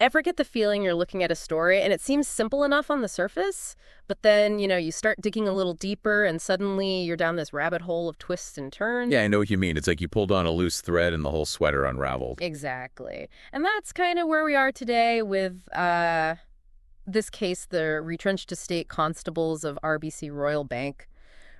Ever get the feeling you're looking at a story and it seems simple enough on the surface, but then, you start digging a little deeper and suddenly you're down this rabbit hole of twists and turns? Yeah, I know what you mean. It's like you pulled on a loose thread and the whole sweater unraveled. Exactly. And that's kind of where we are today with this case, the retrenched estate constables of RBC Royal Bank.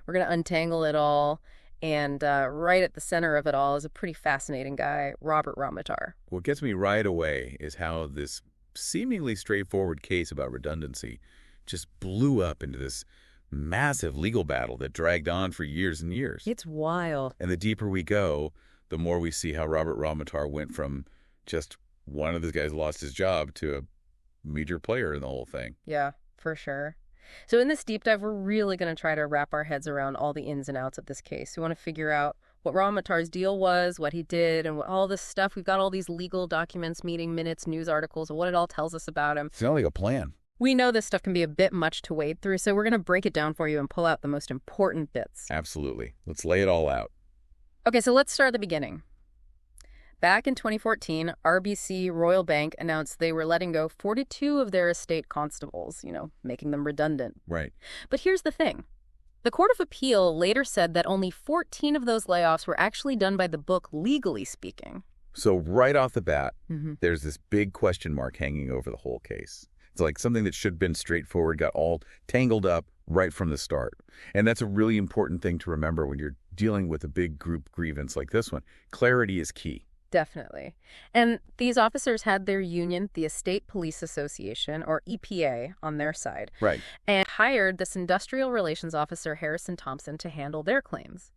We're going to untangle it all. And right at the center of it all is a pretty fascinating guy, Robert RAMOUTAR. What gets me right away is how this seemingly straightforward case about redundancy just blew up into this massive legal battle that dragged on for years and years. It's wild. And the deeper we go, the more we see how Robert RAMOUTAR went from just one of these guys lost his job to a major player in the whole thing. Yeah, for sure. So in this deep dive, we're really going to try to wrap our heads around all the ins and outs of this case. We want to figure out what RAMOUTAR's deal was, what he did, and all this stuff. We've got all these legal documents, meeting minutes, news articles, and what it all tells us about him. Sounds like a plan. We know this stuff can be a bit much to wade through, so we're going to break it down for you and pull out the most important bits. Absolutely. Let's lay it all out. Okay, so let's start at the beginning. Back in 2014, RBC Royal Bank announced they were letting go 42 of their estate constables, making them redundant. Right. But here's the thing. The Court of Appeal later said that only 14 of those layoffs were actually done by the book, legally speaking. So right off the bat, there's this big question mark hanging over the whole case. It's like something that should have been straightforward got all tangled up right from the start. And that's a really important thing to remember when you're dealing with a big group grievance like this one. Clarity is key. Definitely. And these officers had their union, the Estate Police Association, or EPA, on their side. Right. And hired this industrial relations officer, Harrison Thompson, to handle their claims.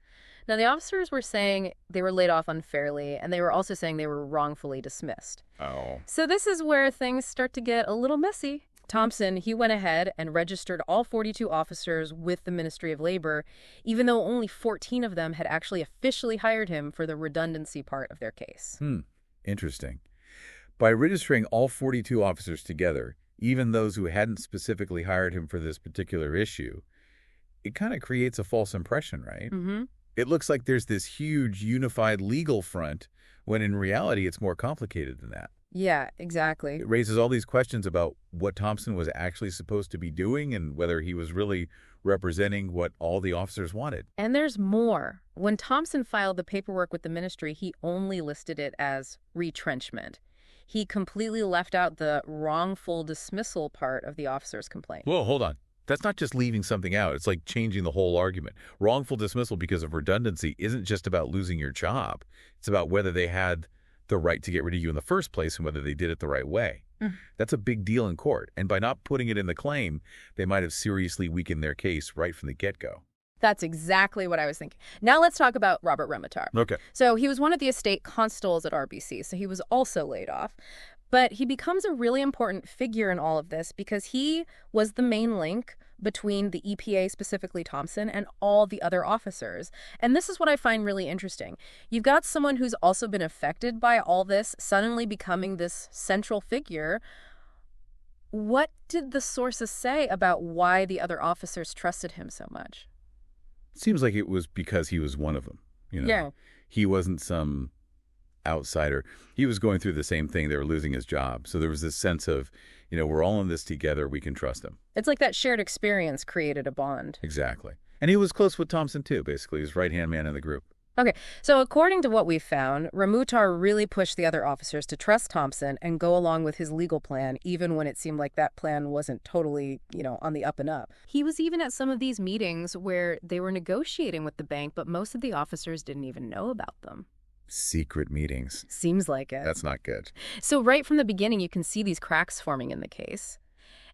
Now, the officers were saying they were laid off unfairly, and they were also saying they were wrongfully dismissed. Oh. So this is where things start to get a little messy. Thompson, he went ahead and registered all 42 officers with the Ministry of Labor, even though only 14 of them had actually officially hired him for the redundancy part of their case. Interesting. By registering all 42 officers together, even those who hadn't specifically hired him for this particular issue, it kind of creates a false impression, right? It looks like there's this huge unified legal front, when in reality it's more complicated than that. Yeah, exactly. It raises all these questions about what Thompson was actually supposed to be doing and whether he was really representing what all the officers wanted. And there's more. When Thompson filed the paperwork with the ministry, he only listed it as retrenchment. He completely left out the wrongful dismissal part of the officer's complaint. Whoa, hold on. That's not just leaving something out. It's like changing the whole argument. Wrongful dismissal because of redundancy isn't just about losing your job. It's about whether they had the right to get rid of you in the first place and whether they did it the right way. That's a big deal in court. And by not putting it in the claim, they might have seriously weakened their case right from the get-go. That's exactly what I was thinking. Now let's talk about Robert RAMOUTAR. Okay. So he was one of the estate constables at RBC, so he was also laid off. But he becomes a really important figure in all of this because he was the main link between the EPA, specifically Thompson, and all the other officers. And this is what I find really interesting. You've got someone who's also been affected by all this, suddenly becoming this central figure. What did the sources say about why the other officers trusted him so much? It seems like it was because he was one of them. Yeah. He wasn't some outsider. He was going through the same thing. They were losing his job. So there was this sense of, we're all in this together. We can trust him. It's like that shared experience created a bond. Exactly. And he was close with Thompson, too, basically. His right-hand man in the group. Okay, so according to what we've found, RAMOUTAR really pushed the other officers to trust Thompson and go along with his legal plan, even when it seemed like that plan wasn't totally, on the up and up. He was even at some of these meetings where they were negotiating with the bank, but most of the officers didn't even know about them. Secret meetings. Seems like it. That's not good. So right from the beginning, you can see these cracks forming in the case.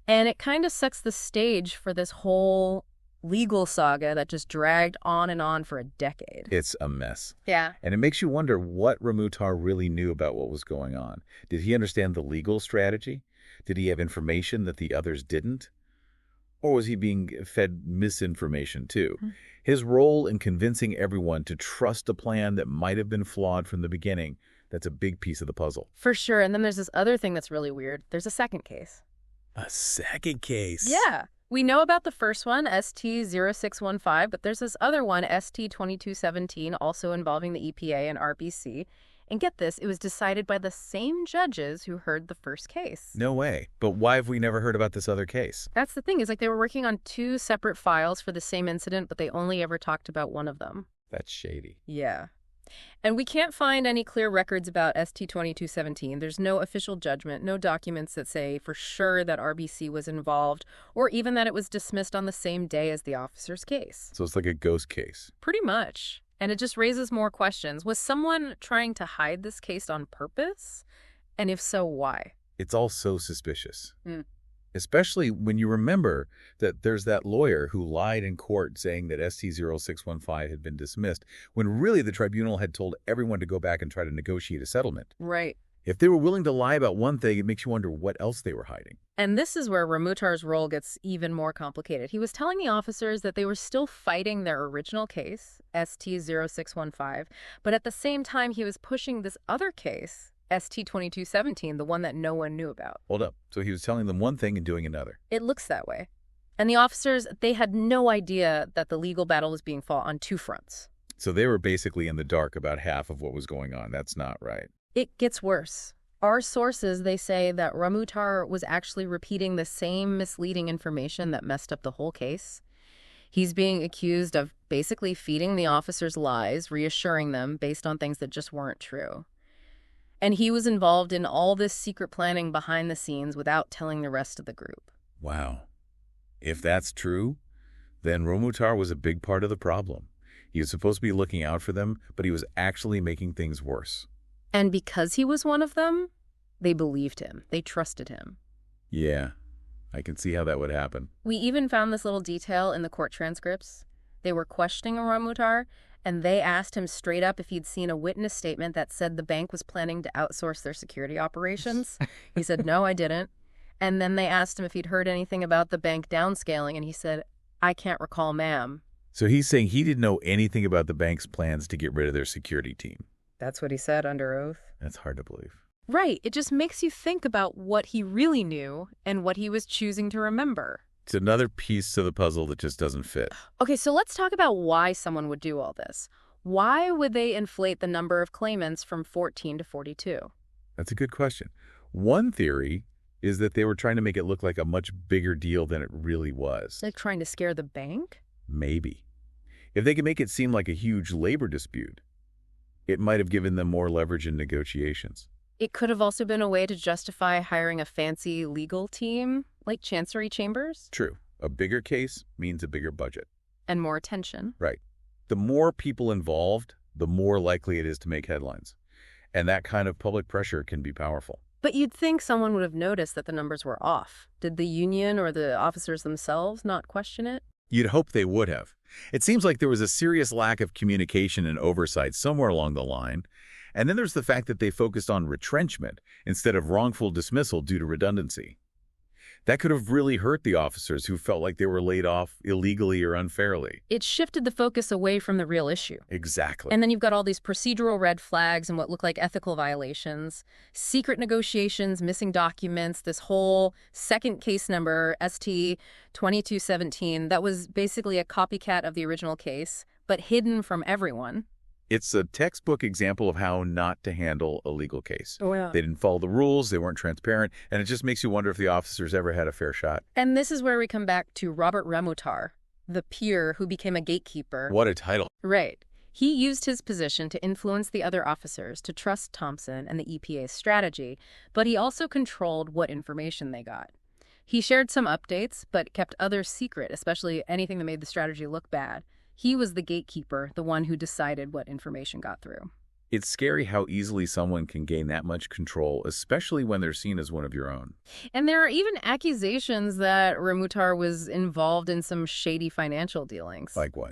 And it kind of sets the stage for this whole legal saga that just dragged on and on for a decade. It's a mess. Yeah. And it makes you wonder what RAMOUTAR really knew about what was going on. Did he understand the legal strategy? Did he have information that the others didn't? Or was he being fed misinformation too? His role in convincing everyone to trust a plan that might have been flawed from the beginning, that's a big piece of the puzzle. For sure. And then there's this other thing that's really weird. There's a second case. A second case? Yeah. We know about the first one, ST0615, but there's this other one, ST2217, also involving the EPA and RBC. And get this, it was decided by the same judges who heard the first case. No way. But why have we never heard about this other case? That's the thing, is like they were working on two separate files for the same incident, but they only ever talked about one of them. That's shady. Yeah. And we can't find any clear records about ST-2217. There's no official judgment, no documents that say for sure that RBC was involved, or even that it was dismissed on the same day as the officer's case. So it's like a ghost case. Pretty much. And it just raises more questions. Was someone trying to hide this case on purpose? And if so, why? It's all so suspicious. Especially when you remember that there's that lawyer who lied in court saying that ST-0615 had been dismissed, when really the tribunal had told everyone to go back and try to negotiate a settlement. Right. If they were willing to lie about one thing, it makes you wonder what else they were hiding. And this is where RAMOUTAR's role gets even more complicated. He was telling the officers that they were still fighting their original case, ST-0615, but at the same time he was pushing this other case, ST-2217, the one that no one knew about. Hold up. So he was telling them one thing and doing another. It looks that way. And the officers, they had no idea that the legal battle was being fought on two fronts. So they were basically in the dark about half of what was going on. That's not right. It gets worse. Our sources, they say that RAMOUTAR was actually repeating the same misleading information that messed up the whole case. He's being accused of basically feeding the officers lies, reassuring them based on things that just weren't true. And he was involved in all this secret planning behind the scenes without telling the rest of the group. Wow. If that's true, then RAMOUTAR was a big part of the problem. He was supposed to be looking out for them, but he was actually making things worse. And because he was one of them, they believed him. They trusted him. Yeah, I can see how that would happen. We even found this little detail in the court transcripts. They were questioning RAMOUTAR, and they asked him straight up if he'd seen a witness statement that said the bank was planning to outsource their security operations. He said, no, I didn't. And then they asked him if he'd heard anything about the bank downscaling, and he said, I can't recall, ma'am. So he's saying he didn't know anything about the bank's plans to get rid of their security team. That's what he said under oath. That's hard to believe. Right. It just makes you think about what he really knew and what he was choosing to remember. It's another piece to the puzzle that just doesn't fit. Okay, so let's talk about why someone would do all this. Why would they inflate the number of claimants from 14 to 42? That's a good question. One theory is that they were trying to make it look like a much bigger deal than it really was. Like trying to scare the bank? Maybe. If they could make it seem like a huge labor dispute, it might have given them more leverage in negotiations. It could have also been a way to justify hiring a fancy legal team, like Chancery Chambers. True. A bigger case means a bigger budget. And more attention. Right. The more people involved, the more likely it is to make headlines. And that kind of public pressure can be powerful. But you'd think someone would have noticed that the numbers were off. Did the union or the officers themselves not question it? You'd hope they would have. It seems like there was a serious lack of communication and oversight somewhere along the line. And then there's the fact that they focused on retrenchment instead of wrongful dismissal due to redundancy. That could have really hurt the officers who felt like they were laid off illegally or unfairly. It shifted the focus away from the real issue. Exactly. And then you've got all these procedural red flags and what look like ethical violations, secret negotiations, missing documents, this whole second case number, ST-2217, that was basically a copycat of the original case, but hidden from everyone. It's a textbook example of how not to handle a legal case. Oh, yeah. They didn't follow the rules, they weren't transparent, and it just makes you wonder if the officers ever had a fair shot. And this is where we come back to Robert RAMOUTAR, the peer who became a gatekeeper. What a title. Right. He used his position to influence the other officers to trust Thompson and the EPA's strategy, but he also controlled what information they got. He shared some updates, but kept others secret, especially anything that made the strategy look bad. He was the gatekeeper, the one who decided what information got through. It's scary how easily someone can gain that much control, especially when they're seen as one of your own. And there are even accusations that RAMOUTAR was involved in some shady financial dealings. Like what?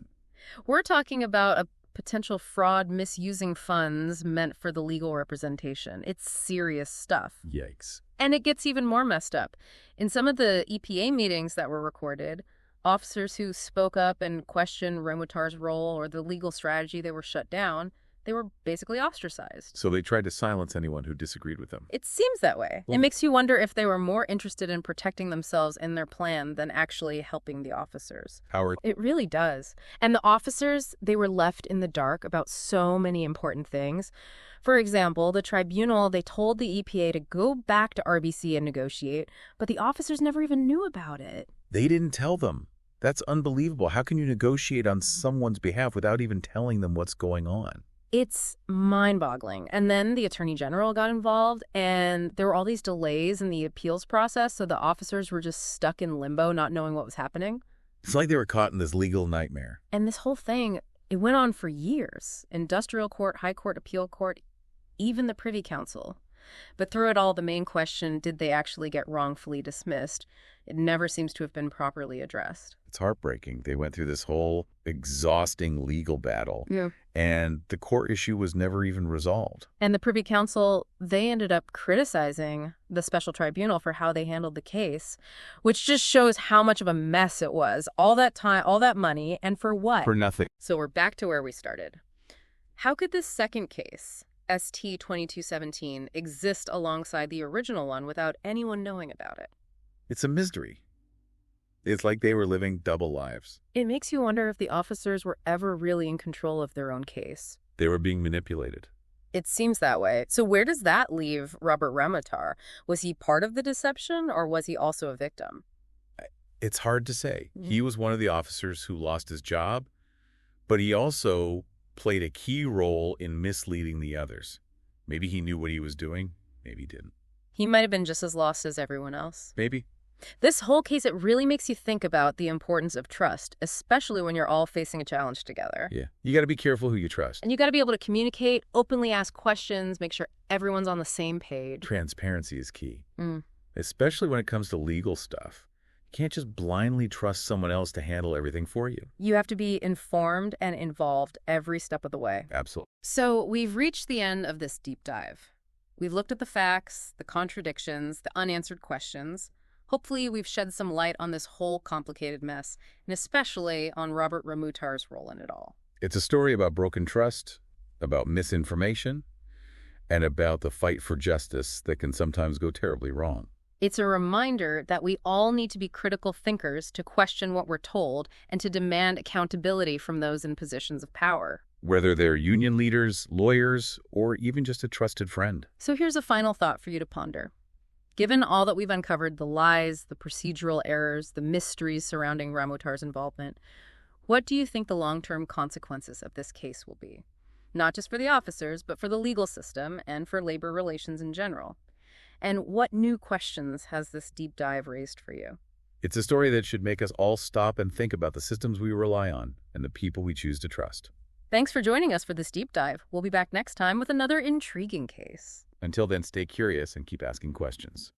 We're talking about a potential fraud misusing funds meant for the legal representation. It's serious stuff. Yikes. And it gets even more messed up. In some of the EPA meetings that were recorded, officers who spoke up and questioned RAMOUTAR's role or the legal strategy, they were shut down. They were basically ostracized. So they tried to silence anyone who disagreed with them. It seems that way. Well, It makes you wonder if they were more interested in protecting themselves and their plan than actually helping the officers. Howard, It really does. And the officers, they were left in the dark about so many important things. For example, the tribunal, they told the EPA to go back to RBC and negotiate, but the officers never even knew about it. they didn't tell them. That's unbelievable. How can you negotiate on someone's behalf without even telling them what's going on? It's mind-boggling. And then the Attorney General got involved, and there were all these delays in the appeals process, so the officers were just stuck in limbo, not knowing what was happening. It's like they were caught in this legal nightmare. And this whole thing, it went on for years. Industrial court, high court, appeal court, even the Privy Council. But through it all, the main question, did they actually get wrongfully dismissed? It never seems to have been properly addressed. It's heartbreaking. They went through this whole exhausting legal battle, Yeah. and the court issue was never even resolved. And the Privy Council, they ended up criticizing the special tribunal for how they handled the case, which just shows how much of a mess it was. All that time, all that money, and for what? For nothing. So we're back to where we started. How could this second case, ST 2217, exist alongside the original one without anyone knowing about it? It's a mystery. It's like they were living double lives. It makes you wonder if the officers were ever really in control of their own case. They were being manipulated. It seems that way. So where does that leave Robert RAMOUTAR? Was he part of the deception, or was he also a victim? It's hard to say. He was one of the officers who lost his job, but he also played a key role in misleading the others. Maybe he knew what he was doing. Maybe he didn't. He might have been just as lost as everyone else. Maybe. This whole case, it really makes you think about the importance of trust, especially when you're all facing a challenge together. Yeah. You got to be careful who you trust. And you got to be able to communicate, openly ask questions, make sure everyone's on the same page. Transparency is key, Mm. especially when it comes to legal stuff. You can't just blindly trust someone else to handle everything for you. You have to be informed and involved every step of the way. Absolutely. So we've reached the end of this deep dive. We've looked at the facts, the contradictions, the unanswered questions. Hopefully we've shed some light on this whole complicated mess, and especially on Robert RAMOUTAR's role in it all. It's a story about broken trust, about misinformation, and about the fight for justice that can sometimes go terribly wrong. It's a reminder that we all need to be critical thinkers to question what we're told and to demand accountability from those in positions of power. Whether they're union leaders, lawyers, or even just a trusted friend. So here's a final thought for you to ponder. Given all that we've uncovered, the lies, the procedural errors, the mysteries surrounding RAMOUTAR's involvement, what do you think the long-term consequences of this case will be? Not just for the officers, but for the legal system and for labor relations in general. And what new questions has this deep dive raised for you? It's a story that should make us all stop and think about the systems we rely on and the people we choose to trust. Thanks for joining us for this deep dive. We'll be back next time with another intriguing case. Until then, stay curious and keep asking questions.